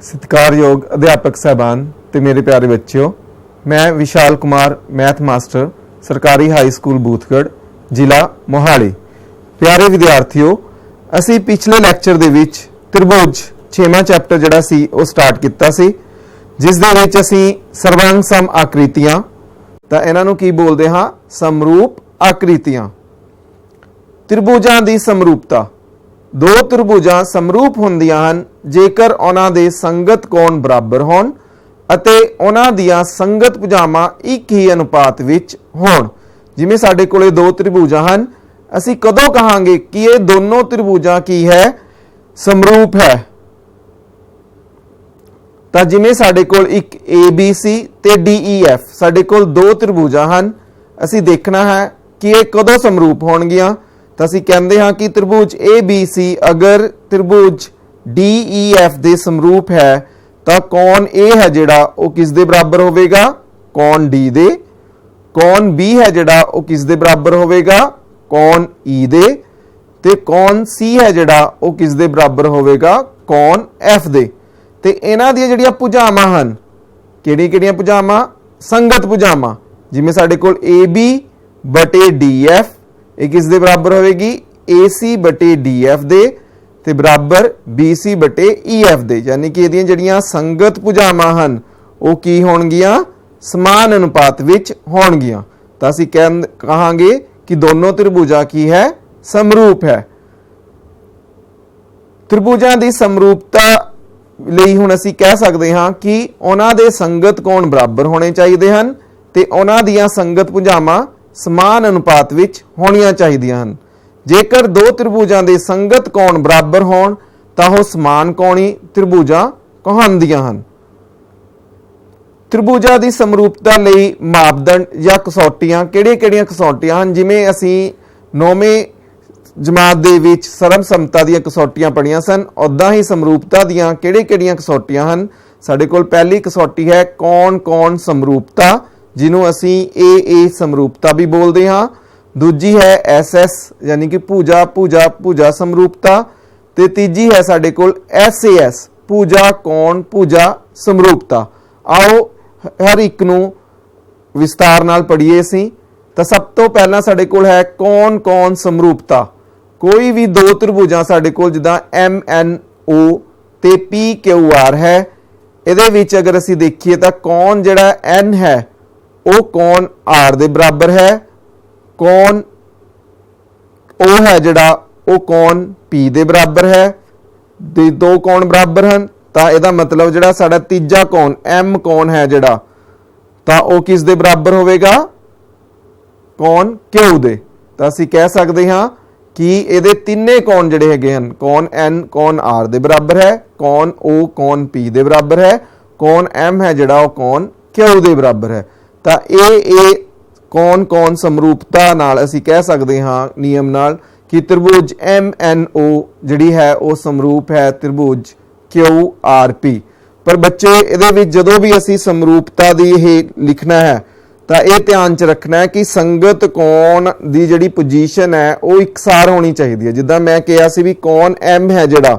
सत्कारयोग अध्यापक साहबान ते मेरे प्यारे बच्चों, मैं विशाल कुमार मैथ मास्टर सरकारी हाई स्कूल बूथगढ़ जिला मोहाली। प्यारे विद्यार्थियों, असी पिछले लैक्चर दे विच त्रिभुज 6वां चैप्टर जिहड़ा सी वो स्टार्ट कीता सी, जिस दे विच असी सर्वांग सम आकृतियां तां इन्हां नूं की बोलदे हां, समरूप आकृतियां। त्रिभुजां दी समरूपता, दो त्रिभुजां समरूप हुंदियां हन जेकर उन्हां दे संगत कोण बराबर होण ਅਤੇ ਉਹਨਾਂ ਦੀਆਂ ਸੰਗਤ ਭੁਜਾਵਾਂ ਇੱਕ ਹੀ ਅਨੁਪਾਤ ਵਿੱਚ ਹੋਣ। ਜਿਵੇਂ ਸਾਡੇ ਕੋਲੇ ਦੋ ਤ੍ਰਿਭੁਜਾਂ ਹਨ, ਅਸੀਂ ਕਦੋਂ ਕਹਾਂਗੇ ਕਿ ਇਹ ਦੋਨੋਂ ਤ੍ਰਿਭੁਜਾਂ ਕੀ ਹੈ, ਸਮਰੂਪ ਹੈ? ਤਾਂ ਜਿਵੇਂ ਸਾਡੇ ਕੋਲ ਇੱਕ ABC ਤੇ DEF ਸਾਡੇ ਕੋਲ ਦੋ ਤ੍ਰਿਭੁਜਾਂ ਹਨ, ਅਸੀਂ ਦੇਖਣਾ ਹੈ ਕਿ ਇਹ ਕਦੋਂ ਸਮਰੂਪ ਹੋਣਗੀਆਂ। ਤਾਂ ਅਸੀਂ ਕਹਿੰਦੇ ਹਾਂ ਕਿ ਤ੍ਰਿਭੁਜ ABC ਅਗਰ ਤ੍ਰਿਭੁਜ DEF ਦੇ ਸਮਰੂਪ ਹੈ ਤਾਂ कौन A है जिहड़ा वो किस दे बराबर होवेगा, कौन D दे। कौन B है जिहड़ा वो किस दे बराबर होवेगा, कौन E दे। ते कौन C है जिहड़ा वो किस दे बराबर होवेगा, कौन F दे। ते इन्हां दी जिहड़ियां भुजावां हन, किहड़ियां भुजावां? संगत भुजावां। जिवें साडे कोल AB बटे DF ये किस दे बराबर होवेगी, AC बटे DF दे ते बराबर BC बटे EF दे। यानी कि इहदियां जिहड़ियां संगत भुजावां हन वो की होणगियां, समान अनुपात विच होणगियां। तां असीं कहांगे कि दोनों त्रिभुजां की है, समरूप है। त्रिभुजां दी समरूपता लई हुण असीं कह सकदे हां कि उन्हां दे संगत कोण बराबर होणे चाहीदे हन ते उन्हां दियां संगत भुजावां समान अनुपात विच होणीआं चाहीदियां हन। जेकर दो त्रिभुजां दे संगत कोण बराबर होण तां ओह समान कोणी त्रिभुजां कहांदियां हन। त्रिभुजां दी समरूपता लई मापदंड या कसौटियां किहड़ियां-किहड़ियां कसौटियां हन? जिवें असीं 9वीं जमात दे विच सर्व समता दीयां कसौटियां पढ़ियां सन, उदां ही समरूपता दीयां किहड़ियां-किहड़ियां कसौटियां हन? साडे कोल पहली कसौटी है कौन-कौन समरूपता, जिन्हों असीं AA समरूपता भी बोलदे हां। दूजी है SS यानी कि भुजा भुजा भुजा समरूपता। ते तीजी है साडे कोल SAS भुजा कोण भुजा समरूपता। आओ हर एक नूं विस्तार नाल पढ़िए असीं। तां सब तो पहला साडे कोल है कौन समरूपता। कोई भी दो त्रिभुजां साडे कोल जिद्दां MNO ते PQR है, इहदे विच अगर असीं देखिए तां कौन जिहड़ा N है वो कौन R दे बराबर है, कौन O है जिहड़ा वो कौन P दे बराबर है। दो कौन बराबर हैं तां इहदा मतलब जिहड़ा साडा तीजा कौन M कौन है जिहड़ा तां वो किस दे बराबर होवेगा, कौन Q दे। तां असीं कह सकदे हां कि इहदे तिन्ने कौन जिहड़े हैगे हन, कौन N कौन R दे बराबर है, कौन O कौन P दे बराबर है, कौन M है जिहड़ा वो कौन Q दे बराबर है। तां ये कौन समरूपता नाल असीं कह सकते हाँ नियम नाल कि त्रिभुज MNO जिहड़ी है वो समरूप है त्रिभुज QRP। पर बच्चे इहदे विच जदों भी असीं समरूपता दी ये लिखना है तां ये ध्यान च रखना है कि संगत कौन दी जिहड़ी पोजीशन है वो एकसार होनी चाहिए है। जिद्दां मैं कहा सी भी कौन M है जिहड़ा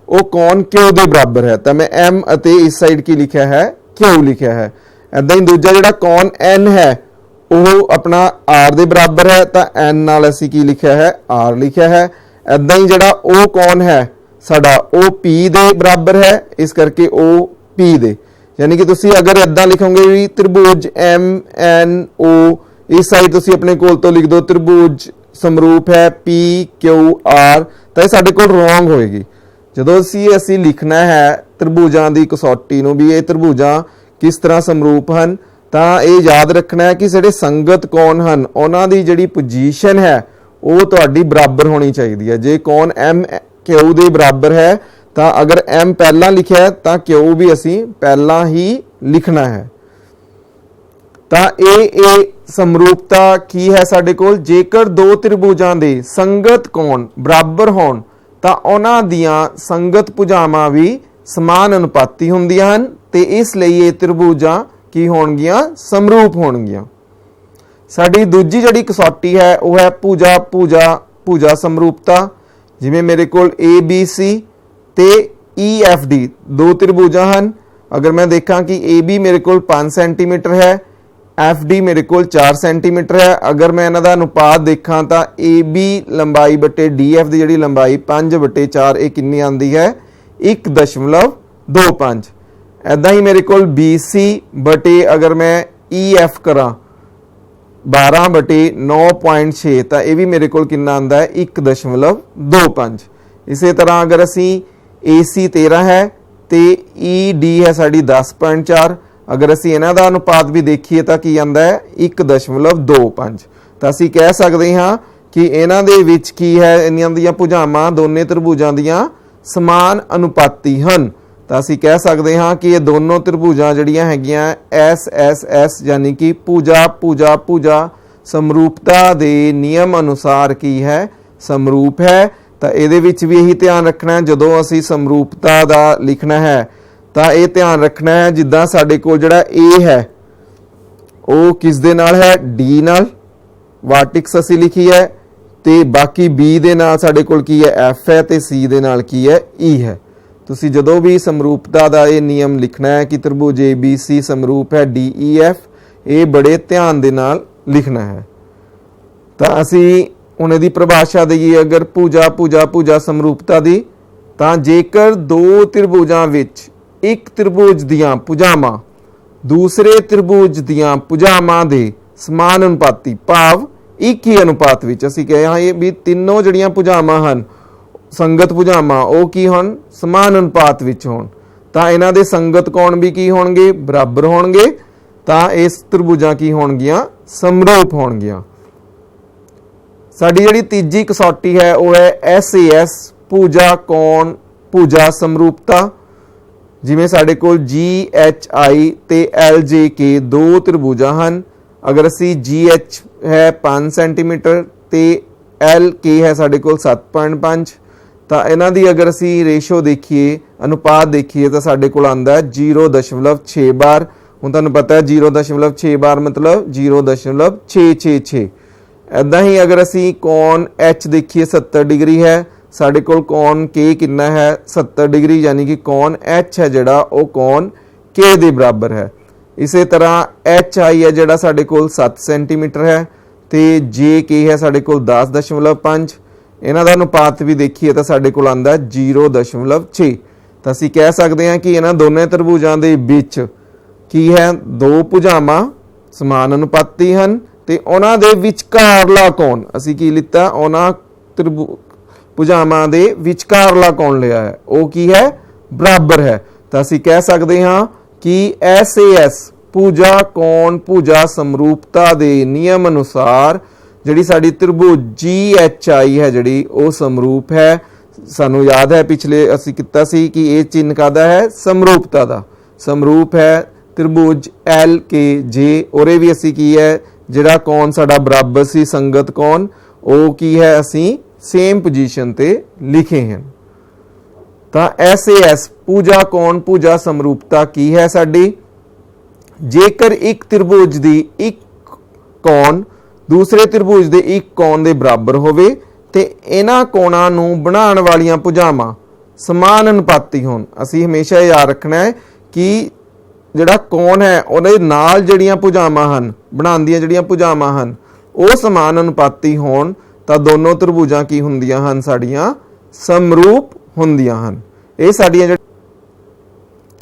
वो कौन Q दे बराबर है, तां मैं M अते इस साइड की लिखा है Q लिखा है। इदां ही दूजा जिहड़ा कौन N है वो अपना R दे बराबर है, तो N नाल असीं की लिखा है R लिखा है। इदां ही जिहड़ा O कौन है साडा O P दे बराबर है, इस करके O P दे। यानी कि तुसीं अगर इदां लिखोगे भी त्रिभुज MNO इस साइड तुसीं अपने कोल तो लिख दो त्रिभुज समरूप है PQR, तो ये साडे कोल रोंग होएगी। जदों असीं लिखना है त्रिभुजां दी कसौटी नूं भी ये त्रिभुजां किस तरह समरूप हन, ਤਾਂ ਇਹ याद रखना है कि ਜਿਹੜੇ संगत कौन ਹਨ ਉਹਨਾਂ ਦੀ ਜਿਹੜੀ पोजीशन है वो ਤੁਹਾਡੀ बराबर होनी चाहिए है। जे कौन M Q ਦੇ बराबर है ਤਾਂ अगर M पहला लिखा है ਤਾਂ Q भी ਅਸੀਂ पहला ही लिखना है। ਤਾਂ ਇਹ ਸਮਰੂਪਤਾ ਕੀ ਹੈ ਸਾਡੇ ਕੋਲ? ਜੇਕਰ ਦੋ त्रिभुजां ਦੇ संगत कौन बराबर ਹੋਣ ਤਾਂ ਉਹਨਾਂ ਦੀਆਂ संगत ਭੁਜਾਵਾਂ भी समान अनुपाती ਹੁੰਦੀਆਂ ਹਨ ਤੇ ਇਸ ਲਈ ਇਹ त्रिभुजां की होणगियां, समरूप होणगियां। साडी दूजी जिहड़ी कसौटी है वह है भुजा भुजा भुजा समरूपता। जिवें मेरे कोल ABC ते EFD दो त्रिभुजां हन। अगर मैं देखा कि AB मेरे को 5 सेंटीमीटर है, FD मेरे को 4 सेंटीमीटर है। अगर मैं इन्हां दा अनुपात देखा तो AB लंबाई बटे DF की जिहड़ी लंबाई 5/4 ये कितनी आती है 1.25। ऐदा ही मेरे को BC बटे अगर मैं EF करा 12/9.6 तो यह भी मेरे को कितना आता है 1.25। इसी तरह अगर असी AC 13 है तो ED है साड़ी 10.4। अगर असी इन्हां दा अनुपात भी देखिए तो की आंदा है 1.25। तो असी कह सकते हाँ कि इन्हां दे विच की है इन्हां दियां भुजावां दोने त्रिभुजां दियां समान अनुपाती हन। तो असी कह सकते हाँ कि ये दोनों त्रिभुजां जिहड़ियां हैगियां SSS यानी कि भुजा भुजा भुजा समरूपता दे नियम अनुसार की है समरूप है। तो ये भी यही ध्यान रखना है जदों असी समरूपता दा लिखना है तो यह ध्यान रखना है जिद्दां साडे कोल जिहड़ा A है वो किस दे नाल है D नाल वार्टिक्स असी लिखी है तो बाकी B दे नाल साडे कोल की है F है तो C दे नाल की है E है। तुसी जदों भी समरूपता दा ये नियम लिखना है कि त्रिभुज ABC समरूप है DEF ये बड़े ध्यान दे नाल लिखना है। तो असी हुण इहदी परिभाषा दईए अगर भुजा भुजा भुजा समरूपता दी तां जेकर दो त्रिभुजां विच एक त्रिभुज दियां भुजावां दूसरे त्रिभुज दियां भुजावां दे समान अनुपाती भाव एक ही अनुपात विच असी कहे हाँ ये भी तीनों जिहड़ियां भुजावां हन संगत भुजावां वो की होण समान अनुपात विच होण तां इन्हां दे संगत कोण भी की होणगे बराबर होणगे तां इस त्रिभुजां की होणगियां समरूप होणगियां। साडी जिहड़ी तीजी कसौटी है वह है SAS भुजा कोण भुजा समरूपता। जिवें साडे कोल GHI ते LJK दो त्रिभुजां हन। अगर असी GH है 5 सेंटीमीटर ते LK है साडे कोल 7.5 तो इन्हां दी अगर असी रेशो देखिए अनुपात देखिए तो साडे कोल आंदा है 0.6 बार। हुण तुहानूं पता है 0.6 बार मतलब 0.666। ऐदा ही अगर असी कोण H देखिए 70 डिग्री है साडे कोल कोण K कितना है 70 डिग्री यानी कि कोण H है जिहड़ा वो कोण K दे बराबर है। इसी तरह HI है जिहड़ा साडे कोल 7 सेंटीमीटर है तो JK है साडे कोल 10.5। इन्हां दा अनुपात भी देखिए तो साडे कोल आंदा है 0.6। तो असी कह सकते हैं कि इन्हां दोनों त्रिभुजां दे विच की है दो भुजावां समान अनुपाती हन ते उन्हां दे विचकारला कोण असी की लिता उन्हां भुजावां दे विचकारला कोण लिया है वो की है बराबर है। तो असी कह सकते हाँ कि SAS भुजा कोण भुजा समरूपता दे नियम अनुसार जिहड़ी साडी त्रिभुज GHI है जिहड़ी वो समरूप है। सानू याद है पिछले असी किता सी कि ये चिन्ह कादा है समरूपता दा समरूप है त्रिभुज LKJ और भी असी की है जिहड़ा कोण साडा बराबर सी संगत कोण वो की है असी सेम पोजीशन ते लिखे हैं। तो SAS भुजा कोण भुजा समरूपता की है साडी जेकर एक त्रिभुज दी एक कोण दूसरे त्रिभुज दे एक कोण दे बराबर होवे ते इन्हां कोणां नूं बनाउण वालियां भुजावां समान अनुपाती होण। असी हमेशा याद रखना है कि जिहड़ा कोण है उहदे नाल जिहड़ियां भुजावां हन बनाउंदियां जिहड़ियां भुजावां हन वो समान अनुपाती होण तां दोनों त्रिभुजां की हुंदियां हन साडियां समरूप हुंदियां हन। ये साडियां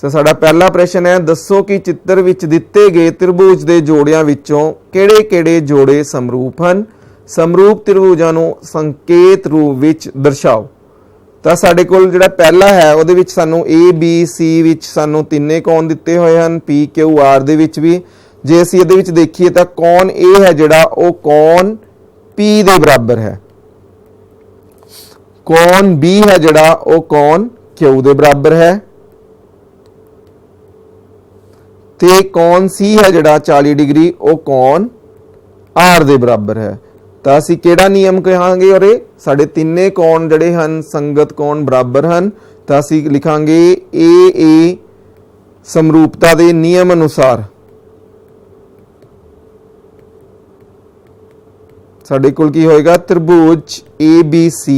तो साडा पहला प्रश्न है दसो कि चित्र विच दिते गए त्रिभुज दे जोड़ियां विचों किहड़े-किहड़े जोड़े समरूप हन। समरूप त्रिभुजां नूं संकेत रूप विच दर्शाओ। तो साडे कोल जिहड़ा पहला है उहदे विच सानू ABC विच सानू तिन्ने कोण दिते होए हन PQR दे विच भी जे असीं इहदे विच देखीए तां कोण A है जिहड़ा वो कोण P दे बराबर है। कोण B है जिहड़ा वो कोण Q दे बराबर है ते कोण C है जिहड़ा 40 डिग्री वो कोण R दे बराबर है। तो असीं किहड़ा नियम कहांगे और साडे तिन्ने कोण जिहड़े हन संगत कोण बराबर हन तो असीं लिखांगे AA समरूपता दे नियम अनुसार साडे कोल की होएगा त्रिभुज ABC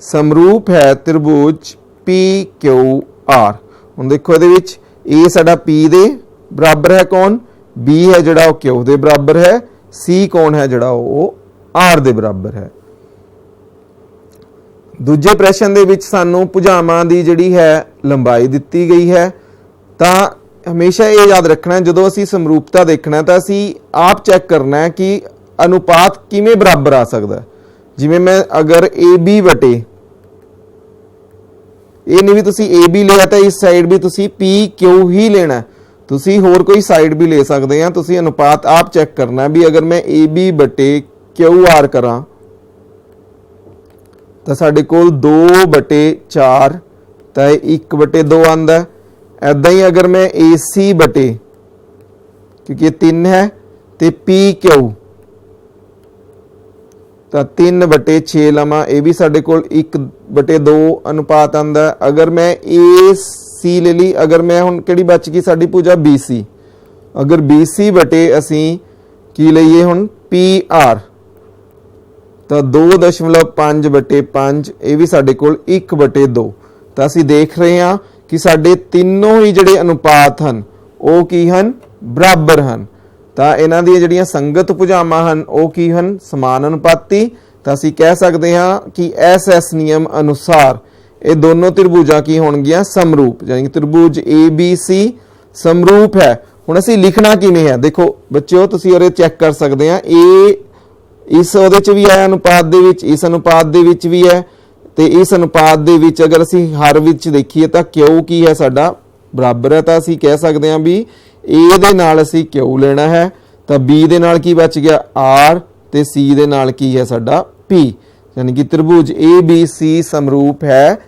समरूप है त्रिभुज PQR। ਹੁਣ ਦੇਖੋ ਇਹਦੇ ਵਿੱਚ A ਸਾਡਾ P ਦੇ ਬਰਾਬਰ ਹੈ ਕੌਣ, B ਹੈ ਜਿਹੜਾ ਉਹ Q ਦੇ ਬਰਾਬਰ ਹੈ, C ਕੌਣ ਹੈ ਜਿਹੜਾ ਉਹ R ਦੇ ਬਰਾਬਰ ਹੈ। ਦੂਜੇ ਪ੍ਰਸ਼ਨ ਦੇ ਵਿੱਚ ਸਾਨੂੰ ਭੁਜਾਵਾਂ ਦੀ ਜਿਹੜੀ ਹੈ ਲੰਬਾਈ ਦਿੱਤੀ ਗਈ ਹੈ। ਤਾਂ ਹਮੇਸ਼ਾ ਇਹ ਯਾਦ ਰੱਖਣਾ ਜਦੋਂ ਅਸੀਂ ਸਮਰੂਪਤਾ ਦੇਖਣਾ ਤਾਂ ਅਸੀਂ ਆਪ ਚੈੱਕ ਕਰਨਾ ਹੈ ਕਿ ਅਨੁਪਾਤ ਕਿਵੇਂ ਬਰਾਬਰ ਆ ਸਕਦਾ। ਜਿਵੇਂ ਮੈਂ ਅਗਰ AB ਵਟੇ ਇਹ ਨਹੀਂ ਵੀ ਤੁਸੀਂ AB ਲਿਆ ਤਾਂ ਇਸ ਸਾਈਡ ਵੀ ਤੁਸੀਂ PQ ਹੀ ਲੈਣਾ, ਤੁਸੀਂ ਹੋਰ ਕੋਈ ਸਾਈਡ ਵੀ ਲੈ ਸਕਦੇ ਆ। ਤੁਸੀਂ ਅਨੁਪਾਤ ਆਪ ਚੈੱਕ ਕਰਨਾ ਵੀ ਅਗਰ ਮੈਂ AB ਬਟੇ QR ਕਰਾਂ ਤਾਂ ਸਾਡੇ ਕੋਲ 2/4 ਤਾਂ ਇਹ 1/2 ਆਉਂਦਾ। ਐਦਾਂ ਹੀ अगर मैं AC बटे क्योंकि ये 3 है तो PQ तो 3/6 लवां, ये भी साडे कोल 1/2 अनुपात आंदा। अगर मैं AC ले ली, अगर मैं हुण किहड़ी बच गई साडी पूजा BC, अगर BC बटे असीं की लईए हुण PR तो 2.5/5 ये भी साडे कोल 1/2। तो असीं देख रहे हैं कि साडे तीनों ही जिहड़े अनुपात हैं वो की हैं बराबर हैं। तो इन्हां दी जिहड़ियां संगत भुजावां हैं वो की हैं समान अनुपाती। तो असीं कह सकते हैं कि SS नियम अनुसार ये दोनों त्रिभुजां की होणगियां समरूप, यानी कि त्रिभुज ABC समरूप है। हुण असीं लिखना किवें है, देखो बच्चों तुसीं इहदे चैक कर सकते हैं, ए इस उहदे च भी है अनुपात दे विच, इस अनुपात दे विच भी है ਤੇ ਇਸ अनुपात ਦੇ ਵਿੱਚ अगर ਅਸੀਂ हर ਵਿੱਚ देखिए ਤਾਂ Q ਕੀ ਹੈ ਸਾਡਾ ਬਰਾਬਰ ਹੈ। ਤਾਂ ਅਸੀਂ ਕਹਿ ਸਕਦੇ ਹਾਂ ਵੀ A ਦੇ ਨਾਲ ਅਸੀਂ Q ਲੈਣਾ ਹੈ ਤਾਂ B ਦੇ ਨਾਲ ਕੀ ਬਚ ਗਿਆ R ਤੇ C ਦੇ ਨਾਲ ਕੀ ਹੈ ਸਾਡਾ P, ਯਾਨੀ ਕਿ त्रिभुज ABC ਸਮਰੂਪ ਹੈ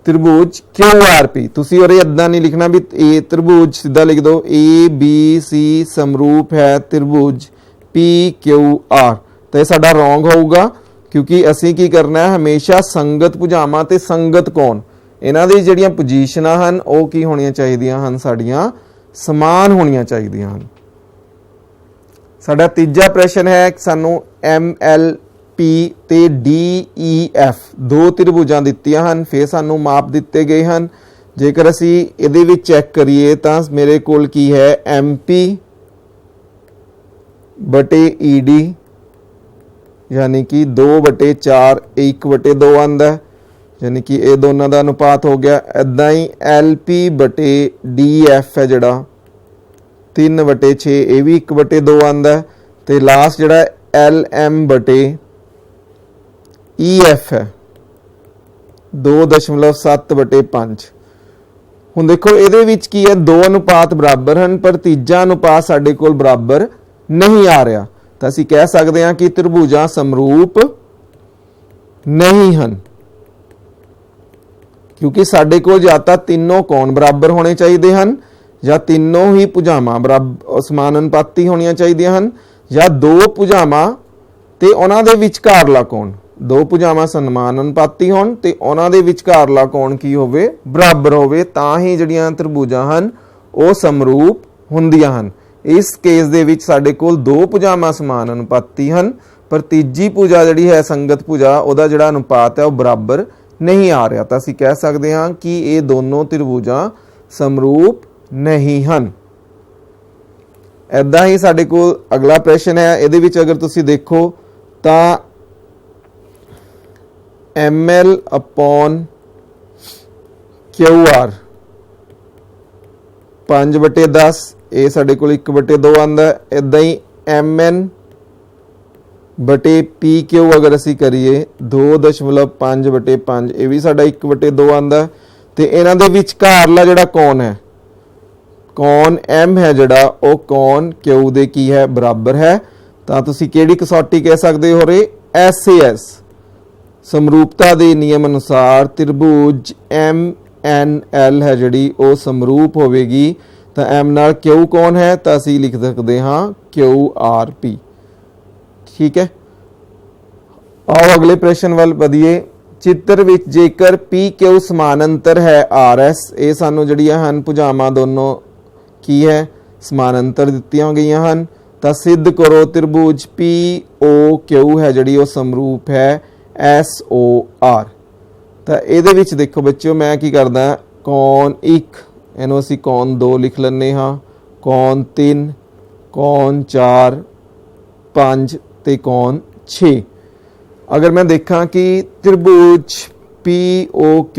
त्रिभुज QRP। ਤੁਸੀਂ ਉਰੇ ਇਦਾਂ ਨਹੀਂ ਲਿਖਣਾ ਵੀ ਇਹ त्रिभुज, ਸਿੱਧਾ ਲਿਖ ਦਿਓ ABC ਸਮਰੂਪ ਹੈ त्रिभुज PQR, ਤਾਂ ਇਹ ਸਾਡਾ ਰੋਂਗ ਹੋਊਗਾ क्योंकि असी की करना है हमेशा संगत भुजावां ते संगत कोण इन्हां दी जिहड़ियां पोजीशनां हन वो की होणियां चाहीदियां हन, साडियां समान होणियां चाहीदियां हन। साडा तीजा प्रश्न है सानू MLP ते DEF दो त्रिभुजां दित्तियां हन, फिर सानू माप दिते गए हन। जेकर असी इहदे विच चैक करिए तां मेरे कोल की है MP बटे ED यानी कि 2/4 1/2 आंदा, यानी कि ये दोनों का अनुपात हो गया। इदा ही LP बटे DF है जड़ा 3/6 ये भी 1/2 आंदा। तो लास्ट जड़ा LM बटे EF है 2.7/5। हुण देखो ये की है दो अनुपात बराबर हैं पर तीजा अनुपात साडे कोल बराबर नहीं आ रहा। तो असीं कह सकते हैं कि त्रिभुजां समरूप नहीं हैं क्योंकि साडे कोल या तां तीनों कोण बराबर होने चाहिए हैं या तीनों ही भुजावां बराबर समान अनुपाती होणियां चाहिए हैं या दो भुजावां ते उहनां दे विचकारला कोण, दो भुजावां समान अनुपाती होण ते उहनां दे विचकारला कोण की होवे बराबर होवे, तां ही जिहड़ियां त्रिभुजां हन वो समरूप हुंदियां हन। इस केस दे विच साडे कोल दो भुजावां समान अनुपाती हैं पर तीजी भुजा जिहड़ी है संगत भुजा उहदा जिहड़ा अनुपात है वह बराबर नहीं आ रहा। तो असीं कह सकते हैं कि ये दोनों त्रिभुजां समरूप नहीं हैं। इदां ही साडे कोल अगला प्रश्न है, इहदे विच अगर तुसीं देखो तां ML/QR 5/10 ये साडे कोल 1/2 आंदा। इदां ही MN बटे PQ अगर असी करिए 2.5/5 ये भी साडा 1/2 आंदा। ते इन्हां दे विचकारला जिहड़ा कोण है, कोण M है जिहड़ा वो कोण Q दे की है बराबर है। तां तुसीं किहड़ी कसौटी कह सकदे हो रे SAS समरूपता दे नियम अनुसार त्रिभुज MNL है जिहड़ी वो समरूप होवेगी। तो M नाल Q कौन है तो असी लिख सकते हाँ QRP। ठीक है, आओ अगले प्रश्न वाल वधिए। चित्र विच जेकर PQ समानांतर है RS, ये सानू जिहड़ियां हन भुजावां दोनों की है समानांतर दित्तियां गईयां हन। तो सिद्ध करो त्रिभुज POQ है जिहड़ी वो समरूप है SOR। ਤਾਂ ਇਹਦੇ ਵਿੱਚ ਦੇਖੋ ਬੱਚਿਓ ਮੈਂ ਕੀ ਕਰਦਾ ਕੌਨ 1 ਇਹਨੂੰ ਅਸੀਂ ਕੌਨ 2 ਲਿਖ ਲੈਂਦੇ ਹਾਂ, ਕੌਨ 3, ਕੌਨ 4, 5 ਤੇ ਕੌਨ 6। ਅਗਰ ਮੈਂ ਦੇਖਾਂ ਕਿ ਤ੍ਰਿਭੁਜ POQ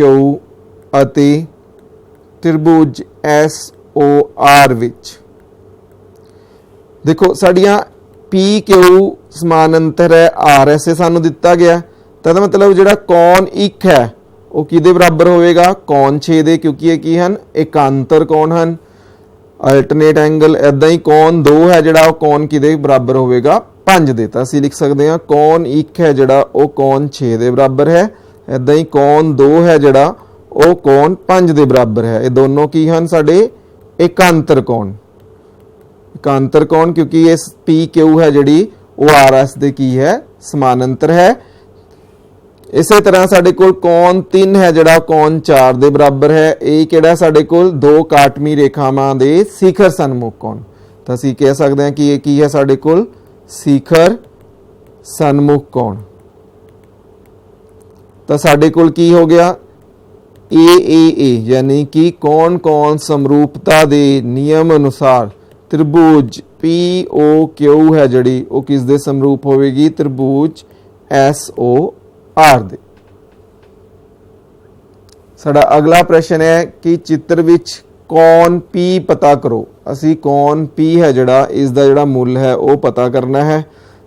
ਅਤੇ ਤ੍ਰਿਭੁਜ SOR ਵਿੱਚ ਦੇਖੋ ਸਾਡੀਆਂ PQ ਸਮਾਨਾਂਤਰ ਹੈ, RS ਸਾਨੂੰ ਦਿੱਤਾ ਗਿਆ, ਤਾਂ ਇਹਦਾ ਮਤਲਬ ਜਿਹੜਾ ਕੌਨ 1 ਹੈ ਉਹ ਕਿਹਦੇ ਬਰਾਬਰ ਹੋਵੇਗਾ, ਕੌਨ 6 ਦੇ, ਕਿਉਂਕਿ ਇਹ ਕੀ ਹਨ, ਇਕਾਂਤਰ ਕੌਣ ਹਨ, ਅਲਟਰਨੇਟ ਐਂਗਲ। ਇਦਾਂ ਹੀ ਕੌਨ 2 ਹੈ ਜਿਹੜਾ ਉਹ ਕੌਨ ਕਿਹਦੇ ਬਰਾਬਰ ਹੋਵੇਗਾ, 5 ਦੇ। ਤਾਂ ਅਸੀਂ ਲਿਖ ਸਕਦੇ ਹਾਂ ਕੌਨ 1 ਹੈ ਜਿਹੜਾ ਉਹ ਕੌਨ 6 ਦੇ ਬਰਾਬਰ ਹੈ। ਇਦਾਂ ਹੀ ਕੌਨ 2 ਹੈ ਜਿਹੜਾ ਉਹ ਕੌਨ 5 ਦੇ ਬਰਾਬਰ ਹੈ। ਇਹ ਦੋਨੋਂ ਕੀ ਹਨ, ਸਾਡੇ ਇਕਾਂਤਰ ਕੌਣ। ਇਕਾਂਤਰ ਕੌਣ ਕਿਉਂਕਿ ਇਸ PQ ਹੈ ਜਿਹੜੀ ਉਹ RS ਦੇ ਕੀ ਹੈ, ਸਮਾਨਾਂਤਰ ਹੈ। ਇਸੇ ਤਰ੍ਹਾਂ ਸਾਡੇ ਕੋਲ ਕੌਨ 3 ਹੈ ਜਿਹੜਾ ਕੌਨ 4 ਦੇ ਬਰਾਬਰ ਹੈ। ਇਹ ਕਿਹੜਾ ਸਾਡੇ ਕੋਲ ਦੋ ਕਾਟਮੀ ਰੇਖਾਵਾਂ ਦੇ ਸਿਖਰ ਸਨਮੁਖ ਕੌਣ। ਤਾਂ ਅਸੀਂ ਕਹਿ ਸਕਦੇ ਹਾਂ ਕਿ ਇਹ ਕੀ ਹੈ, ਸਾਡੇ ਕੋਲ ਸਿਖਰ ਸਨਮੁਖ ਕੌਣ। ਤਾਂ ਸਾਡੇ ਕੋਲ ਕੀ ਹੋ ਗਿਆ, AAA यानी कि कौन कौन समरूपता ਦੇ ਨਿਯਮ ਅਨੁਸਾਰ त्रिभुज POQ ਹੈ ਜਿਹੜੀ ਉਹ ਕਿਸ ਦੇ ਸਮਰੂਪ ਹੋਵੇਗੀ, त्रिभुज SOR ਦੇ। ਸਾਡਾ ਅਗਲਾ ਪ੍ਰਸ਼ਨ ਹੈ ਕਿ ਚਿੱਤਰ ਵਿੱਚ ਕੌਨ P ਪਤਾ ਕਰੋ। ਅਸੀਂ ਕੌਨ P ਹੈ ਜਿਹੜਾ ਇਸ ਦਾ ਜਿਹੜਾ ਮੁੱਲ ਹੈ ਉਹ ਪਤਾ ਕਰਨਾ ਹੈ।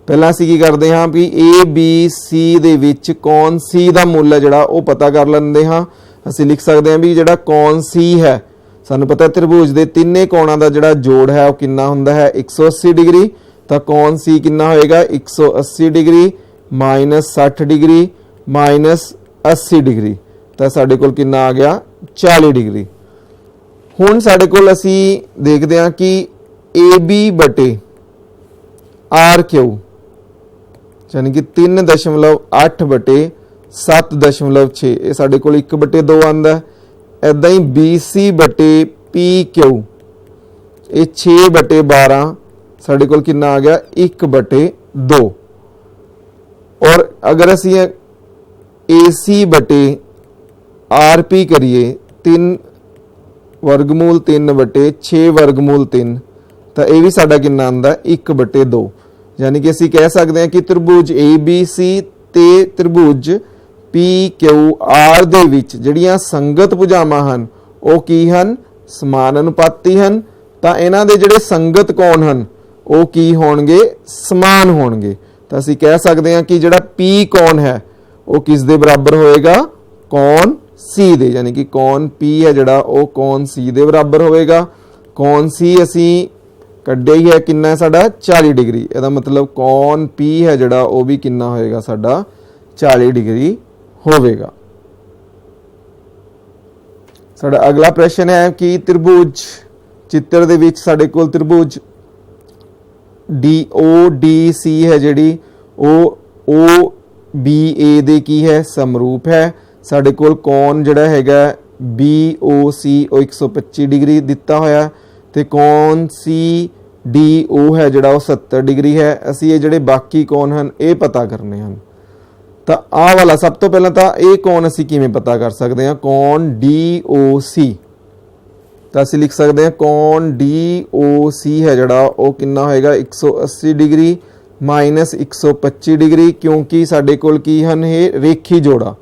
ਪਹਿਲਾਂ ਅਸੀਂ ਕੀ ਕਰਦੇ ਹਾਂ ਵੀ ABC ਦੇ ਵਿੱਚ ਕੌਨ C ਦਾ ਮੁੱਲ ਹੈ ਜਿਹੜਾ ਉਹ ਪਤਾ ਕਰ ਲੈਂਦੇ ਹਾਂ। ਅਸੀਂ ਲਿਖ ਸਕਦੇ ਹਾਂ ਵੀ ਜਿਹੜਾ ਕੌਨ C ਹੈ, ਸਾਨੂੰ ਪਤਾ त्रिभुज ਦੇ ਤਿੰਨੇ ਕੋਣਾਂ ਦਾ ਜਿਹੜਾ ਜੋੜ ਹੈ ਉਹ ਕਿੰਨਾ ਹੁੰਦਾ ਹੈ, 180 ਡਿਗਰੀ। ਤਾਂ ਕੌਨ C ਕਿੰਨਾ ਹੋਏਗਾ, 180 degree minus 60 degree minus 80 degree. ਤਾਂ ਸਾਡੇ ਕੋਲ ਕਿੰਨਾ ਆ ਗਿਆ, 40 ਡਿਗਰੀ। ਹੁਣ ਸਾਡੇ ਕੋਲ ਅਸੀਂ ਦੇਖਦੇ ਹਾਂ ਕਿ AB ਬਟੇ RQ यानी कि 3.8 बटे 7.6 ਇਹ ਸਾਡੇ ਕੋਲ 1/2 ਆਂਦਾ। ਇਦਾਂ ਹੀ BC ਬਟੇ PQ ਇਹ 6/12 ਸਾਡੇ ਕੋਲ ਕਿੰਨਾ ਆ ਗਿਆ, 1/2। और अगर ਅਸੀਂ AC ਬਟੇ RP ਕਰੀਏ 3 ਵਰਗਮੂਲ 3/6 ਵਰਗਮੂਲ 3 ਤਾਂ ਇਹ ਵੀ ਸਾਡਾ ਕਿੰਨਾ ਆਂਦਾ, 1/2। यानी कि ਅਸੀਂ ਕਹਿ ਸਕਦੇ ਹਾਂ ਕਿ त्रिभुज ABC ਤੇ त्रिभुज PQR ਦੇ ਵਿੱਚ ਜਿਹੜੀਆਂ ਸੰਗਤ ਭੁਜਾਵਾਂ ਹਨ ਉਹ ਕੀ ਹਨ, ਸਮਾਨ ਅਨੁਪਾਤੀ ਹਨ। ਤਾਂ ਇਹਨਾਂ ਦੇ ਜਿਹੜੇ ਸੰਗਤ ਕੋਣ ਹਨ ਉਹ ਕੀ ਹੋਣਗੇ, ਸਮਾਨ ਹੋਣਗੇ। ਤਾਂ ਅਸੀਂ ਕਹਿ ਸਕਦੇ ਹਾਂ ਕਿ ਜਿਹੜਾ P ਕੋਣ ਹੈ ਉਹ ਕਿਸ ਦੇ ਬਰਾਬਰ ਹੋਏਗਾ, ਕੋਣ C ਦੇ। यानी कि ਕੋਣ P ਹੈ ਜਿਹੜਾ ਉਹ ਕੋਣ C ਦੇ ਬਰਾਬਰ ਹੋਵੇਗਾ। ਕੋਣ C ਅਸੀਂ ਕੱਢਿਆ ਹੀ ਹੈ, ਕਿੰਨਾ ਸਾਡਾ 40 ਡਿਗਰੀ। ਇਹਦਾ ਮਤਲਬ ਕੌਨ P ਹੈ ਜਿਹੜਾ ਉਹ ਵੀ ਕਿੰਨਾ ਹੋਏਗਾ, ਸਾਡਾ 40 ਡਿਗਰੀ ਹੋਵੇਗਾ। ਸਾਡਾ ਅਗਲਾ ਪ੍ਰਸ਼ਨ ਹੈ ਕਿ त्रिभुज ਚਿੱਤਰ ਦੇ ਵਿੱਚ ਸਾਡੇ ਕੋਲ त्रिभुज DODC ਹੈ ਜਿਹੜੀ ਉਹ OBA ਦੇ ਕੀ ਹੈ, ਸਮਰੂਪ ਹੈ। ਸਾਡੇ ਕੋਲ ਕੌਣ ਜਿਹੜਾ ਹੈਗਾ BOC ਉਹ 125 ਡਿਗਰੀ ਦਿੱਤਾ ਹੋਇਆ ਤੇ ਕੌਣ CDO ਹੈ ਜਿਹੜਾ ਉਹ 70 ਡਿਗਰੀ ਹੈ। ਅਸੀਂ ਇਹ ਜਿਹੜੇ ਬਾਕੀ ਕੌਣ ਹਨ ਇਹ ਪਤਾ ਕਰਨੇ ਹਨ। ਤਾਂ ਆਹ ਵਾਲਾ ਸਭ ਤੋਂ ਪਹਿਲਾਂ ਤਾਂ ਇਹ ਕੌਣ ਅਸੀਂ ਕਿਵੇਂ ਪਤਾ ਕਰ ਸਕਦੇ ਹਾਂ, ਕੌਣ DOC। ਤਾਂ ਅਸੀਂ ਲਿਖ ਸਕਦੇ ਹਾਂ ਕੌਣ DOC ਹੈ ਜਿਹੜਾ ਉਹ ਕਿੰਨਾ ਹੋਏਗਾ, 180 ਡਿਗਰੀ ਮਾਈਨਸ 125 ਡਿਗਰੀ। ਕਿਉਂਕਿ ਸਾਡੇ ਕੋਲ ਕੀ ਹਨ, ਇਹ ਰੇਖੀ ਜੋੜਾ।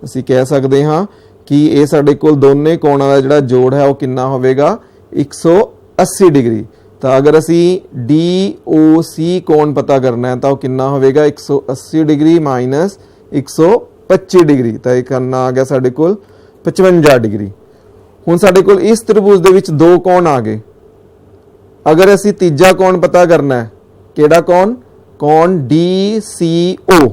ਅਸੀਂ ਕਹਿ ਸਕਦੇ ਹਾਂ ਕਿ ਇਹ ਸਾਡੇ ਕੋਲ ਦੋਨੇ ਕੋਣਾਂ ਦਾ ਜਿਹੜਾ ਜੋੜ ਹੈ ਉਹ ਕਿੰਨਾ ਹੋਵੇਗਾ, 180 ਡਿਗਰੀ। ਤਾਂ ਅਗਰ ਅਸੀਂ DOC ਕੋਣ ਪਤਾ ਕਰਨਾ ਹੈ ਤਾਂ ਉਹ ਕਿੰਨਾ ਹੋਵੇਗਾ, 180 ਡਿਗਰੀ ਮਾਈਨਸ 125 ਡਿਗਰੀ। ਤਾਂ ਇਹ ਕਰਨਾ ਆ ਗਿਆ ਸਾਡੇ ਕੋਲ 55 ਡਿਗਰੀ। ਹੁਣ ਸਾਡੇ ਕੋਲ ਇਸ त्रिभुज ਦੇ ਵਿੱਚ ਦੋ ਕੋਣ ਆ ਗਏ। ਅਗਰ ਅਸੀਂ ਤੀਜਾ ਕੋਣ ਪਤਾ ਕਰਨਾ ਹੈ, ਕਿਹੜਾ ਕੋਣ, ਕੋਣ DCO।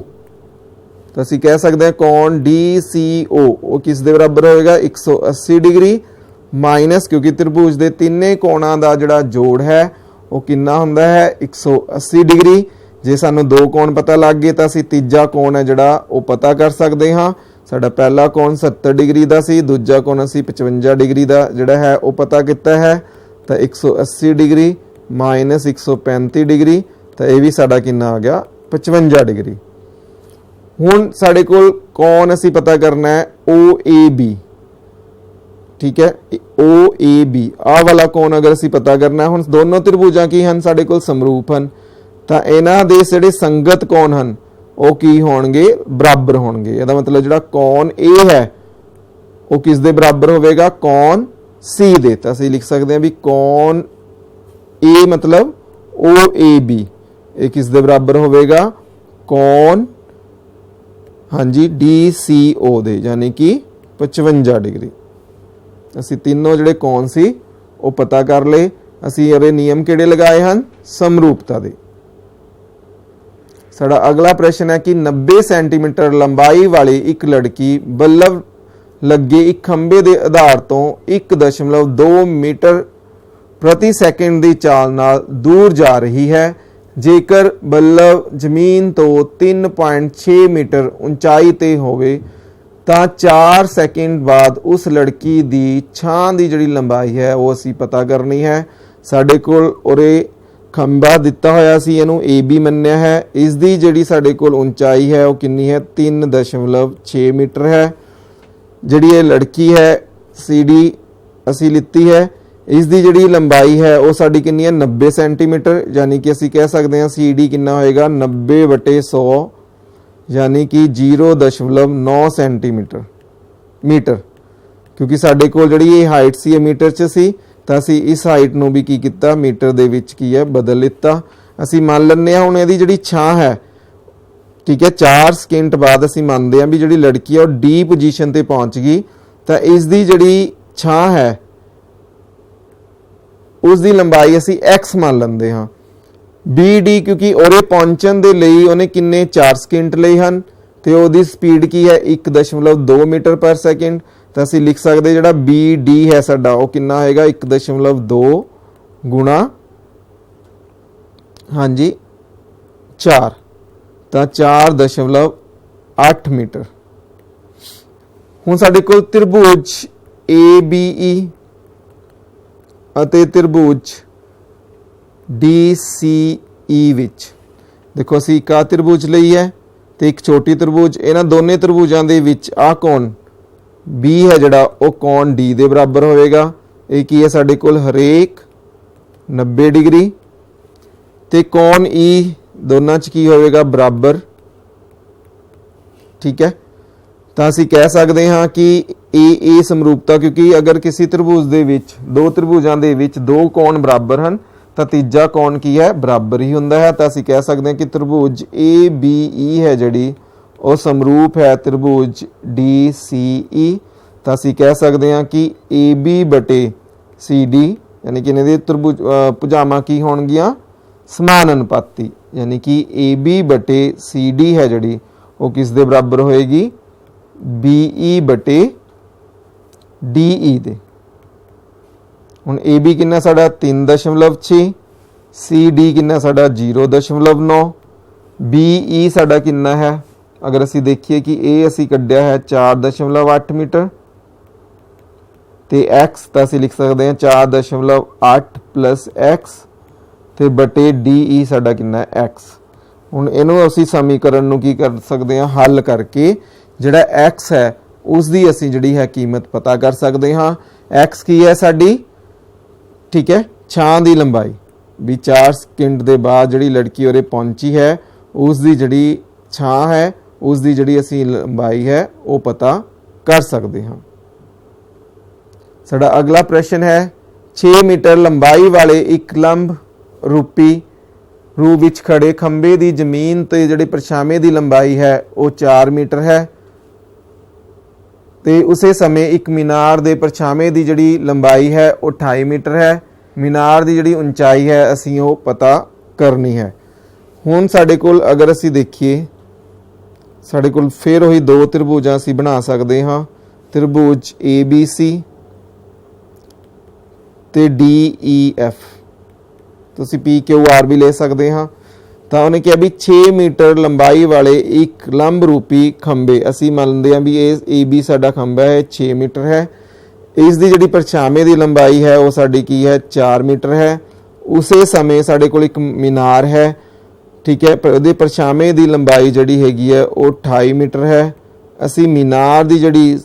ਤਾਂ ਅਸੀਂ ਕਹਿ ਸਕਦੇ ਹਾਂ ਕੌਣ DCO ਉਹ ਕਿਸ ਦੇ ਬਰਾਬਰ ਹੋਏਗਾ, 180 ਡਿਗਰੀ ਮਾਈਨਸ, ਕਿਉਂਕਿ त्रिभुज ਦੇ ਤਿੰਨੇ ਕੋਣਾਂ ਦਾ ਜਿਹੜਾ ਜੋੜ ਹੈ ਉਹ ਕਿੰਨਾ ਹੁੰਦਾ ਹੈ, 180 ਡਿਗਰੀ। ਜੇ ਸਾਨੂੰ ਦੋ ਕੋਣ ਪਤਾ ਲੱਗ ਗਏ ਤਾਂ ਅਸੀਂ ਤੀਜਾ ਕੋਣ ਹੈ ਜਿਹੜਾ ਉਹ ਪਤਾ ਕਰ ਸਕਦੇ ਹਾਂ। ਸਾਡਾ ਪਹਿਲਾ ਕੋਣ 70 ਡਿਗਰੀ ਦਾ ਸੀ, ਦੂਜਾ ਕੋਣ ਅਸੀਂ 55 ਡਿਗਰੀ ਦਾ ਜਿਹੜਾ ਹੈ ਉਹ ਪਤਾ ਕੀਤਾ ਹੈ। ਤਾਂ 180 ਡਿਗਰੀ ਮਾਈਨਸ 135 ਡਿਗਰੀ, ਤਾਂ ਇਹ ਵੀ ਸਾਡਾ ਕਿੰਨਾ ਆ ਗਿਆ, 55 ਡਿਗਰੀ। हुण साडे कोल कौन असी पता करना है OAB, ठीक है, OAB आ वाला कौन अगर असी पता करना है। हुण दोनों त्रिभुजां की हन साडे कोल समरूप हन, तां इन्हां दे जिहड़े संगत कौन हन वो की होणगे, बराबर होणगे। इहदा मतलब जिहड़ा कौन A है वो किस दे बराबर होवेगा, कौन C दे। तां असी लिख सकते हैं भी कौन A मतलब OAB ये किस दे बराबर होवेगा, कौन हाँ जी DCO दे, यानी कि 55 डिग्री। असी तीनों जिहड़े कौन सी वो पता कर ले। असी ये नियम किहड़े लगाए हन, समरूपता दे। साडा अगला प्रश्न है कि 90 सेंटीमीटर लंबाई वाली एक लड़की बल्ब लगे एक खंबे के आधार तो 1.2 मीटर प्रति सैकेंड की चाल नाल दूर जा रही है। जेकर बल्ब जमीन तो 3.6 मीटर ऊंचाई ते होवे तां 4 सैकेंड बाद उस लड़की दी छां दी जिहड़ी लंबाई है वो असी पता करनी है। साडे कोल उरे खंबा दिता होया सी, इहनूं AB मन्निया है। इस दी जिहड़ी साडे कोल ऊंचाई है वो कितनी है, 3.6 मीटर है। जिहड़ी ये लड़की है CD असी लिती है, इस दी जिहड़ी लंबाई है वो साडी कितनी है, 90 सेंटीमीटर। यानी कि असी कह सकते हैं CD कितना होएगा, 90/100 यानी कि 0.9 सेंटीमीटर मीटर। क्योंकि साडे कोल जिहड़ी ये हाइट सी मीटर च सी, तां असी इस हाइट नूं भी की कीता, मीटर दे विच की है बदल लिता। असी मान लैंदे हां हुण इहदी जिहड़ी छां है, ठीक है, 4 सकिंट बाद असी मानते हैं भी जिहड़ी लड़की है वो D पोजीशन ते पहुंच गई। तां इस दी जिहड़ी छां है उस दी लंबाई असी X मान लैंदे हां। BD क्योंकि ओरे पहुंचण दे लई ओने किन्ने 4 सकिंट लई हन ते ओदी स्पीड की है 1.2 मीटर पर सेकंड। तो असी लिख सकते जिहड़ा BD है साडा वो कितना होएगा, 1.2 गुणा हाँ जी 4, तो 4.8 मीटर। हुण साडे कोल त्रिभुज ABE ਅਤੇ त्रिभुज DCE विच देखो असी एक आ त्रिभुज लई है तो एक छोटी त्रिभुज, इन्हां दोने त्रिभुजां दे विच आ कौन B है जिहड़ा वो कौन D दे बराबर होएगा। ये की है साडे कोल हरेक 90 डिग्री ते कौन E दोनों च की होएगा, बराबर, ठीक है। तो असी कह सकते हाँ कि ए समरूपता, क्योंकि अगर किसी त्रिभुज दे विच दो त्रिभुजां दे विच दो कोण बराबर हैं तो तीजा कोण की है, बराबर ही हुंदा है। तो असी कह सकते हैं कि त्रिभुज ABE है जिहड़ी वो समरूप है त्रिभुज DCE। तो असी कह सकते हैं कि AB/CD यानी कि इन्हां दी त्रिभुज भुजावां की होणगियां, समानुपाती, यानी कि AB/CD है जिहड़ी वो किस दे बराबर होएगी, BE/DE दे। हुण AB कितना साडा 3.6, CD कितना साडा 0.9, BE साडा कितना है, अगर असी देखिए कि A असी कढ़िया है 4.8 मीटर ते X तो असी लिख सकते हैं 4.8 + X ते बटे DE साडा कितना है, X। हुण इहनूं असी समीकरण नूं की कर सकते हैं, हल करके जिहड़ा X है उसकी असी जिहड़ी है कीमत पता कर सकते हाँ। X की है साडी, ठीक है, छां दी लंबाई भी 4 सकिंट के बाद जिहड़ी लड़की उरे पहुंची है उसकी जिहड़ी छां है उसकी जिहड़ी असी लंबाई है वो पता कर सकते हाँ। साडा अगला प्रश्न है 6 मीटर लंबाई वाले एक लंब रूपी रूप विच खड़े खंबे की जमीन ते जिहड़ी परछावें की लंबाई है वो 4 मीटर है ते उसे समय एक मीनार दे परछावें की जिहड़ी लंबाई है वो 28 मीटर है। मीनार की जिहड़ी ऊंचाई है असी वो पता करनी है। हुण साडे कोल अगर असी देखिए साडे कोल फिर वही दो त्रिभुजां असी बना सकते हाँ, त्रिभुज ABC ते DEF, तो असी PQR भी ले सकते हाँ। तो उन्हें कहा भी 6 मीटर लंबाई वाले एक लंब रूपी खंबे, असी मानते हैं भी AB साडा खंबा है 6 मीटर है, इसकी जिहड़ी परछावें की लंबाई है वो साडी की है 4 मीटर है। उसे समय साडे कोल एक मीनार है ठीक है। ਉਹਦੇ ਪਰਛਾਵੇਂ ਦੀ ਲੰਬਾਈ ਜਿਹੜੀ ਹੈਗੀ ਹੈ ਉਹ 28 ਮੀਟਰ ਹੈ। ਅਸੀਂ ਮੀਨਾਰ ਦੀ ਜਿਹੜੀ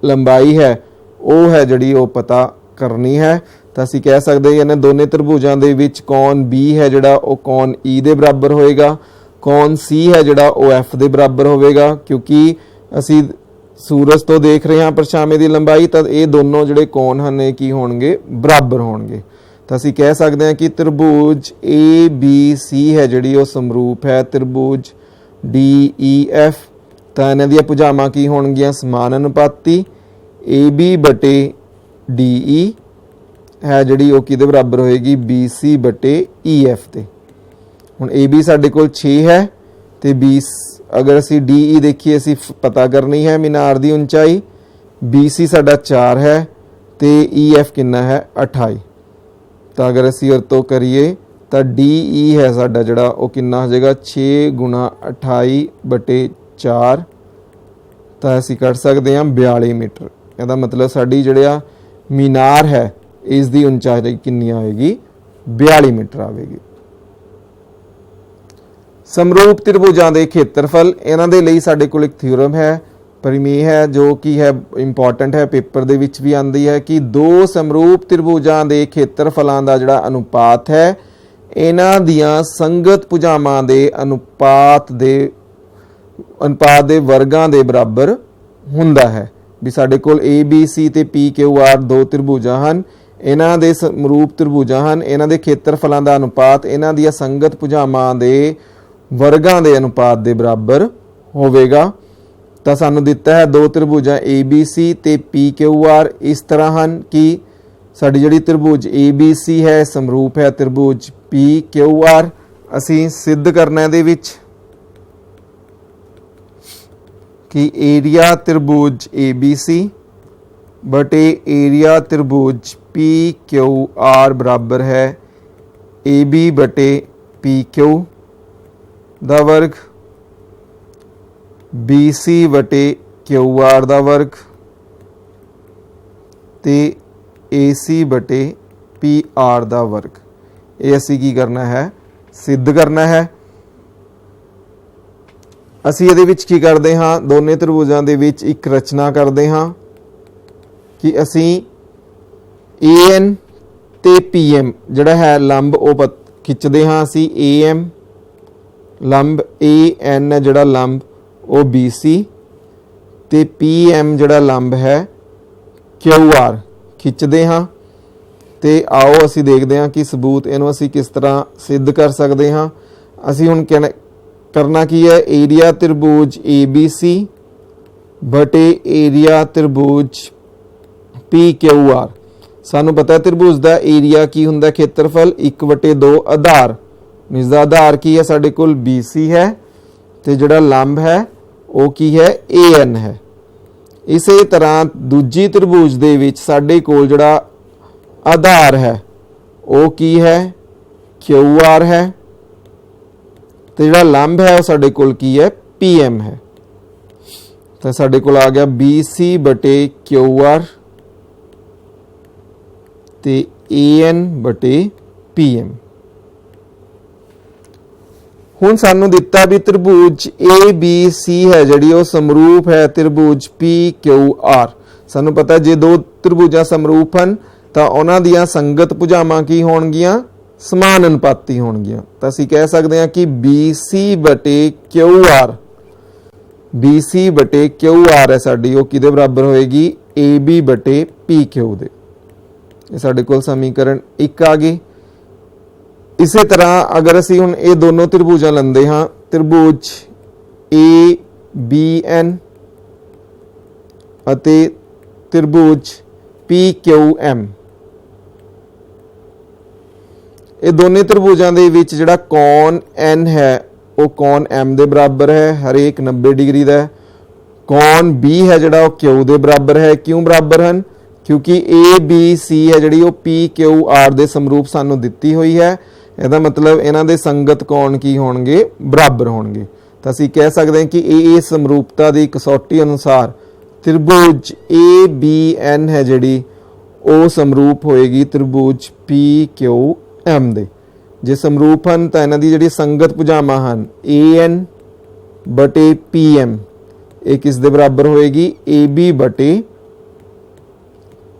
ਲੰਬਾਈ ਹੈ ਉਹ ਹੈ ਜਿਹੜੀ ਉਹ ਪਤਾ ਕਰਨੀ ਹੈ। ਤਾਂ ਅਸੀਂ ਕਹਿ ਸਕਦੇ ਹਾਂ ਇਹਨਾਂ ਦੋਨੇ ਤ੍ਰਿਭੁਜਾਂ ਦੇ ਵਿੱਚ ਕੌਣ B ਹੈ ਜਿਹੜਾ ਉਹ ਕੌਣ E ਦੇ ਬਰਾਬਰ ਹੋਏਗਾ, ਕੌਣ C ਹੈ ਜਿਹੜਾ ਉਹ F ਦੇ ਬਰਾਬਰ ਹੋਵੇਗਾ। ਕਿਉਂਕਿ ਅਸੀਂ ਸੂਰਜ ਤੋਂ ਦੇਖ ਰਹੇ ਹਾਂ ਪਰਛਾਵੇਂ ਦੀ ਲੰਬਾਈ, ਤਾਂ ਇਹ ਦੋਨੋਂ ਜਿਹੜੇ ਕੋਣ ਹਨ ਇਹ ਕੀ ਹੋਣਗੇ, ਬਰਾਬਰ ਹੋਣਗੇ। ਤਾਂ ਅਸੀਂ ਕਹਿ ਸਕਦੇ ਹਾਂ ਕਿ ਤ੍ਰਿਭੁਜ ABC ਹੈ ਜਿਹੜੀ ਉਹ ਸਮਰੂਪ ਹੈ ਤ੍ਰਿਭੁਜ DEF। ਤਾਂ ਇਹਨਾਂ ਦੀਆਂ ਭੁਜਾਵਾਂ ਕੀ ਹੋਣਗੀਆਂ, ਸਮਾਨ ਅਨੁਪਾਤੀ। AB ਬਟੇ DE ਹੈ ਜਿਹੜੀ ਉਹ ਕਿਹਦੇ ਬਰਾਬਰ ਹੋਏਗੀ, BC ਬਟੇ EF ਤੇ। ਹੁਣ AB ਸਾਡੇ ਕੋਲ 6 ਹੈ ਤੇ ਅਗਰ ਅਸੀਂ DE ਦੇਖੀਏ ਅਸੀਂ ਪਤਾ ਕਰਨੀ ਹੈ ਮੀਨਾਰ ਦੀ ਉਚਾਈ। BC ਸਾਡਾ 4 ਹੈ ਤੇ EF ਕਿੰਨਾ ਹੈ, 28। ਤਾਂ ਅਗਰ ਅਸੀਂ ਉਹ ਤੋਂ ਕਰੀਏ ਤਾਂ DE ਹੈ ਸਾਡਾ ਜਿਹੜਾ ਉਹ ਕਿੰਨਾ ਹੋ ਜਾਏਗਾ, 6 ਗੁਣਾ 28 ਬਟੇ 4। ਤਾਂ ਅਸੀਂ ਕੱਢ ਸਕਦੇ ਹਾਂ 42 ਮੀਟਰ। ਇਹਦਾ ਮਤਲਬ ਸਾਡੀ ਜਿਹੜਾ ਮੀਨਾਰ ਹੈ ਇਸ ਦੀ ਉਚਾਈ ਕਿੰਨੀ ਆਵੇਗੀ, 42 ਮੀਟਰ ਆਵੇਗੀ। ਸਮਰੂਪ ਤ੍ਰਿਭੁਜਾਂ ਦੇ ਖੇਤਰਫਲ, ਇਹਨਾਂ ਦੇ ਲਈ ਸਾਡੇ ਕੋਲ ਇੱਕ ਥਿਊਰਮ ਹੈ, ਪ੍ਰਮੇय ਹੈ, ਜੋ ਕਿ ਹੈ ਇੰਪੋਰਟੈਂਟ ਹੈ, ਪੇਪਰ ਦੇ ਵਿੱਚ ਵੀ ਆਉਂਦੀ ਹੈ ਕਿ ਦੋ ਸਮਰੂਪ ਤ੍ਰਿਭੁਜਾਂ ਦੇ ਖੇਤਰਫਲਾਂ ਦਾ ਜਿਹੜਾ ਅਨੁਪਾਤ ਹੈ ਇਹਨਾਂ ਦੀਆਂ ਸੰਗਤ ਭੁਜਾਵਾਂ ਦੇ ਅਨੁਪਾਤ ਦੇ ਵਰਗਾਂ ਦੇ ਬਰਾਬਰ ਹੁੰਦਾ ਹੈ। ਵੀ ਸਾਡੇ ਕੋਲ ABC ਤੇ PQR ਦੋ ਤ੍ਰਿਭੁਜਾਂ ਹਨ, ਇਹਨਾਂ ਦੇ ਸਮਰੂਪ ਤ੍ਰਿਭੁਜਾਂ ਹਨ, ਇਹਨਾਂ ਦੇ ਖੇਤਰਫਲਾਂ ਦਾ ਅਨੁਪਾਤ ਇਹਨਾਂ ਦੀਆਂ ਸੰਗਤ ਭੁਜਾਵਾਂ ਦੇ ਵਰਗਾਂ ਦੇ ਅਨੁਪਾਤ ਦੇ ਬਰਾਬਰ ਹੋਵੇਗਾ। ਤਾਂ ਸਾਨੂੰ ਦਿੱਤਾ ਹੈ ਦੋ ਤ੍ਰਿਭੁਜਾਂ ABC ਤੇ PQR ਇਸ ਤਰ੍ਹਾਂ ਹਨ ਕਿ ਸਾਡੀ ਜਿਹੜੀ ਤ੍ਰਿਭੁਜ ABC ਹੈ ਸਮਰੂਪ ਹੈ ਤ੍ਰਿਭੁਜ PQR। ਅਸੀਂ ਸਿੱਧ ਕਰਨਾ ਇਹਦੇ ਵਿੱਚ कि एरिया त्रिभुज ABC बटे एरिया त्रिभुज PQR बराबर है AB बटे PQ दा वर्ग BC बटे QR दा वर्ग ते AC बटे PR दा वर्ग। ये असी की करना है, सिद्ध करना है। ਅਸੀਂ ਇਹਦੇ ਵਿੱਚ ਕੀ ਕਰਦੇ ਹਾਂ, ਦੋਨੇ ਤ੍ਰਿਭੁਜਾਂ ਦੇ ਵਿੱਚ ਇੱਕ ਰਚਨਾ ਕਰਦੇ ਹਾਂ ਕਿ ਅਸੀਂ AM ਤੇ PM ਜਿਹੜਾ ਹੈ ਲੰਬ ਉਹ ਖਿੱਚਦੇ ਹਾਂ। ਅਸੀਂ AM ਲੰਬ AN ਜਿਹੜਾ ਲੰਬ ਉਹ BC ਤੇ PM ਜਿਹੜਾ ਲੰਬ ਹੈ QR ਖਿੱਚਦੇ ਹਾਂ। ਤੇ ਆਓ ਅਸੀਂ ਦੇਖਦੇ ਹਾਂ ਕਿ ਸਬੂਤ ਇਹਨੂੰ ਅਸੀਂ ਕਿਸ ਤਰ੍ਹਾਂ ਸਿੱਧ ਕਰ ਸਕਦੇ ਹਾਂ। ਅਸੀਂ ਹੁਣ करना की है, एरिया त्रिभुज ABC बटे एरिया त्रिभुज PQR। सानू पता है त्रिभुज का एरिया की हुंदा, खेत्रफल 1/2 आधार। इसका आधार की है साडे कोल BC है ते जिहड़ा लंब है वो की है AN है। इसे तरह दूजी त्रिभुज दे विच साडे कोल जिहड़ा आधार है वो की है, QR है ਤੇ ਜਿਹੜਾ ਲੰਬ ਹੈ ਉਹ ਸਾਡੇ ਕੋਲ ਕੀ ਹੈ, PM ਹੈ। ਤਾਂ ਸਾਡੇ ਕੋਲ ਆ ਗਿਆ BC ਬਟੇ QR ਤੇ AN ਬਟੇ PM। ਹੁਣ ਸਾਨੂੰ ਦਿੱਤਾ ਵੀ ਤ੍ਰਿਭੁਜ ABC ਹੈ ਜਿਹੜੀ ਉਹ ਸਮਰੂਪ ਹੈ ਤ੍ਰਿਭੁਜ PQR। ਸਾਨੂੰ ਪਤਾ ਜੇ ਦੋ ਤ੍ਰਿਭੁਜਾਂ ਸਮਰੂਪ ਹਨ ਤਾਂ ਉਹਨਾਂ ਦੀਆਂ ਸੰਗਤ ਭੁਜਾਵਾਂ ਕੀ ਹੋਣਗੀਆਂ, ਸਮਾਨ ਅਨੁਪਾਤੀ ਹੋਣਗੀਆਂ। ਤਾਂ ਅਸੀਂ ਕਹਿ ਸਕਦੇ ਹਾਂ ਕਿ BC ਬਟੇ QR ਹੈ ਸਾਡੀ ਉਹ ਕਿਹਦੇ ਬਰਾਬਰ ਹੋਏਗੀ, AB ਬਟੇ PQ ਦੇ। ਇਹ ਸਾਡੇ ਕੋਲ ਸਮੀਕਰਨ 1 ਆ ਗਈ। ਇਸੇ ਤਰ੍ਹਾਂ ਅਗਰ ਅਸੀਂ ਹੁਣ ਇਹ ਦੋਨੋਂ ਤ੍ਰਿਭੁਜਾਂ ਲੈਂਦੇ ਹਾਂ, ਤ੍ਰਿਭੁਜ ABN ਅਤੇ ਤ੍ਰਿਭੁਜ PQM, ਇਹ ਦੋਨੇ ਤ੍ਰਿਭੁਜਾਂ ਦੇ ਵਿੱਚ ਜਿਹੜਾ ਕੋਣ N ਹੈ ਉਹ ਕੋਣ M ਦੇ ਬਰਾਬਰ ਹੈ, ਹਰੇਕ 90 ਡਿਗਰੀ ਦਾ ਹੈ। ਕੋਣ B ਹੈ ਜਿਹੜਾ ਉਹ Q ਦੇ ਬਰਾਬਰ ਹੈ। ਕਿਉਂ ਬਰਾਬਰ ਹਨ, ਕਿਉਂਕਿ ABC ਹੈ ਜਿਹੜੀ ਉਹ PQR ਦੇ ਸਮਰੂਪ ਸਾਨੂੰ ਦਿੱਤੀ ਹੋਈ ਹੈ। ਇਹਦਾ ਮਤਲਬ ਇਹਨਾਂ ਦੇ ਸੰਗਤ ਕੋਣ ਕੀ ਹੋਣਗੇ, ਬਰਾਬਰ ਹੋਣਗੇ। ਤਾਂ ਅਸੀਂ ਕਹਿ ਸਕਦੇ ਹਾਂ ਕਿ ਇਹ ਸਮਰੂਪਤਾ ਦੀ ਕਸੌਟੀ ਅਨੁਸਾਰ ਤ੍ਰਿਭੁਜ ABN ਹੈ ਜਿਹੜੀ ਉਹ ਸਮਰੂਪ ਹੋਏਗੀ ਤ੍ਰਿਭੁਜ PQM ਦੇ। ਜੇ ਸਮਰੂਪ ਹਨ ਤਾਂ ਇਹਨਾਂ ਦੀ ਜਿਹੜੀ ਸੰਗਤ ਭੁਜਾਵਾਂ ਹਨ AN ਬਟੇ PM ਇਹ ਕਿਸ ਦੇ ਬਰਾਬਰ ਹੋਏਗੀ AB ਬਟੇ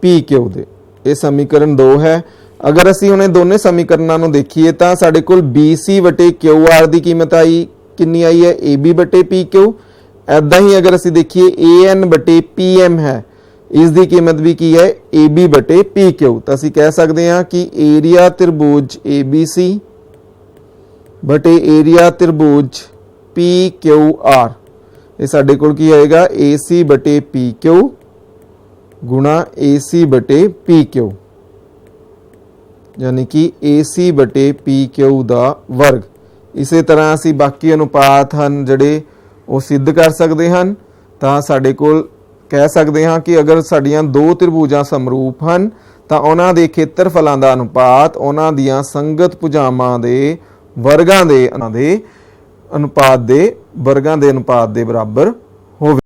PQ ਦੇ। ਇਹ ਸਮੀਕਰਨ 2 ਹੈ। अगर असी उन्हें दोनों समीकरणों को देखिए तो साढ़े कोल BC बटे QR की कीमत आई कितनी आई है AB बटे PQ। ऐदा ही अगर असी देखिए AN बटे PM है इसकी कीमत भी की है AB बटे PQ। तो असी कह सकते हैं कि एरिया त्रिभुज ABC बटे एरिया त्रिभुज PQR ये साढ़े कोल की आएगा AC बटे PQ गुणा AC बटे PQ यानी कि AC बटे PQ ਦਾ वर्ग। इसे तरह ਅਸੀਂ बाकी अनुपात ਹਨ ਜਿਹੜੇ ਉਹ सिद्ध कर सकते हैं। ਤਾਂ ਸਾਡੇ ਕੋਲ कह सकते हैं कि अगर ਸਾਡੀਆਂ ਦੋ त्रिभुजां समरूप ਹਨ ਤਾਂ ਉਹਨਾਂ ਦੇ ਖੇਤਰਫਲਾਂ ਦਾ अनुपात ਉਹਨਾਂ ਦੀਆਂ ਸੰਗਤ ਭੁਜਾਵਾਂ ਦੇ ਵਰਗਾਂ ਦੇ ਅਨੁਪਾਤ ਦੇ ਬਰਾਬਰ ਹੋਵੇ।